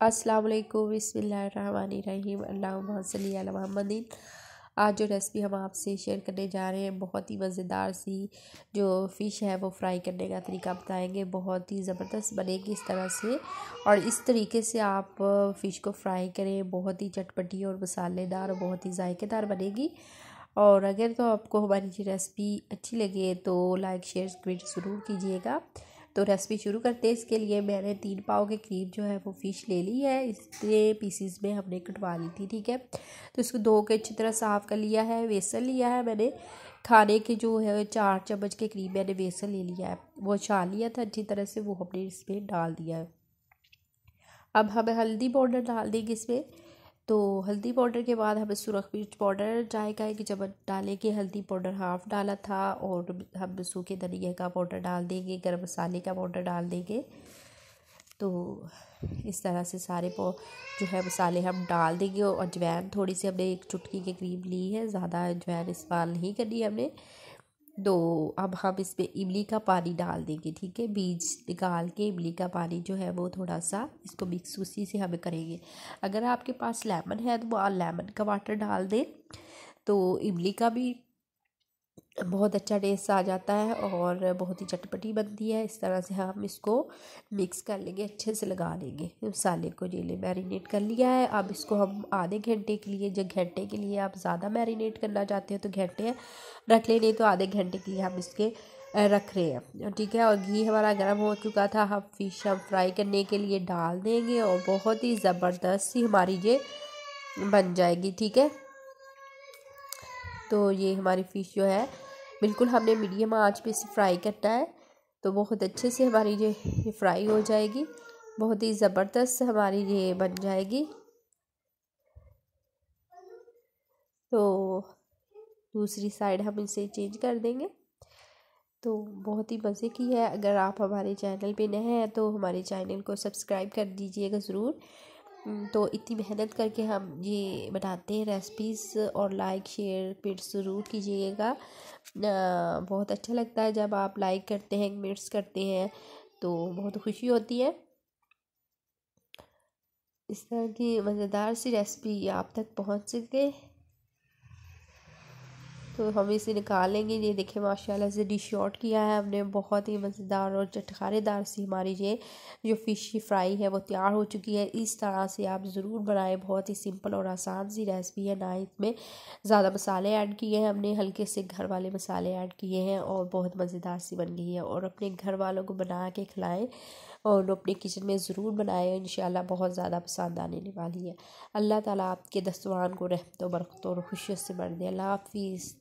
अस्सलाम वालेकुम बिस्मिल्लाहिर्रहमानिर्रहीम अल्लाहुम्मा सल्ली अला मुहम्मदिन। आज जो रेसिपी हम आपसे शेयर करने जा रहे हैं बहुत ही मज़ेदार सी जो फ़िश है वो फ्राई करने का तरीका बताएंगे। बहुत ही ज़बरदस्त बनेगी इस तरह से, और इस तरीके से आप फ़िश को फ्राई करें, बहुत ही चटपटी और मसालेदार और बहुत ही जायकेदार बनेगी। और अगर तो आपको हमारी ये रेसिपी अच्छी लगे तो लाइक शेयर कमेंट ज़रूर कीजिएगा। तो रेसिपी शुरू करते हैं। इसके लिए मैंने 3 पाव के करीब जो है वो फ़िश ले ली है। इसके पीसीस में हमने कटवा ली थी, ठीक है। तो इसको धो के अच्छी तरह साफ़ कर लिया है। बेसन लिया है मैंने, खाने के जो है 4 चम्मच के करीब मैंने बेसन ले लिया है। वो छान लिया था अच्छी तरह से, वो हमने इसमें डाल दिया है। अब हमें हल्दी पाउडर डाल देंगे इसमें। तो हल्दी पाउडर के बाद हमें सुरख मिर्च पाउडर जाएगा, एक चम्मच डालेंगे। हल्दी पाउडर हाफ़ डाला था, और हम सूखे धनिया का पाउडर डाल देंगे, गरम मसाले का पाउडर डाल देंगे। तो इस तरह से सारे जो है मसाले हम डाल देंगे। और अजवाइन थोड़ी सी हमने 1 चुटकी के करीब ली है, ज़्यादा अजवाइन इस्तेमाल नहीं करनी हमने। तो अब हम इसमें इमली का पानी डाल देंगे, ठीक है। बीज निकाल के इमली का पानी जो है वो थोड़ा सा इसको मिक्स उसी से हमें करेंगे। अगर आपके पास लेमन है तो वो लेमन का वाटर डाल दें, तो इमली का भी बहुत अच्छा टेस्ट आ जाता है और बहुत ही चटपटी बनती है। इस तरह से हम इसको मिक्स कर लेंगे, अच्छे से लगा लेंगे मसाले को। जेले मैरिनेट कर लिया है। अब इसको हम आधे घंटे के लिए, जब घंटे के लिए आप ज़्यादा मैरिनेट करना चाहते हो तो घंटे रख लें, नहीं तो आधे घंटे के लिए हम इसके रख रहे हैं, ठीक है। और घी हमारा गर्म हो चुका था, हम फ़िश हम फ्राई करने के लिए डाल देंगे और बहुत ही ज़बरदस्त सी हमारी ये बन जाएगी, ठीक है। तो ये हमारी फ़िश जो है बिल्कुल हमने मीडियम आंच पे इसे फ्राई करना है। तो बहुत अच्छे से हमारी ये फ्राई हो जाएगी, बहुत ही ज़बरदस्त हमारी ये बन जाएगी। तो दूसरी साइड हम इसे चेंज कर देंगे। तो बहुत ही मज़े की है। अगर आप हमारे चैनल पे नए हैं तो हमारे चैनल को सब्सक्राइब कर दीजिएगा ज़रूर। तो इतनी मेहनत करके हम ये बनाते हैं रेसिपीज़, और लाइक शेयर कमेंट ज़रूर कीजिएगा। बहुत अच्छा लगता है जब आप लाइक करते हैं, कमेंट्स करते हैं, तो बहुत खुशी होती है। इस तरह की मज़ेदार सी रेसिपी आप तक पहुंच सके तो हम इसे निकालेंगे। ये देखिए माशाल्लाह से डिश आउट किया है हमने। बहुत ही मज़ेदार और चटखारेदार सी हमारी ये जो फ़िश फ्राई है वो तैयार हो चुकी है। इस तरह से आप ज़रूर बनाएं, बहुत ही सिंपल और आसान सी रेसिपी है। ना इसमें ज़्यादा मसाले ऐड किए हैं हमने, हल्के से घर वाले मसाले ऐड किए हैं, और बहुत मज़ेदार सी बन गई है। और अपने घर वालों को बना के खिलाएँ और अपने किचन में ज़रूर बनाएं, इंशाल्लाह बहुत ज़्यादा पसंद आने वाली है। अल्लाह ताला आपके दस्तरखान को रहमतों बरकतों और खुशियों से भर दे। अल्लाह हाफिज़।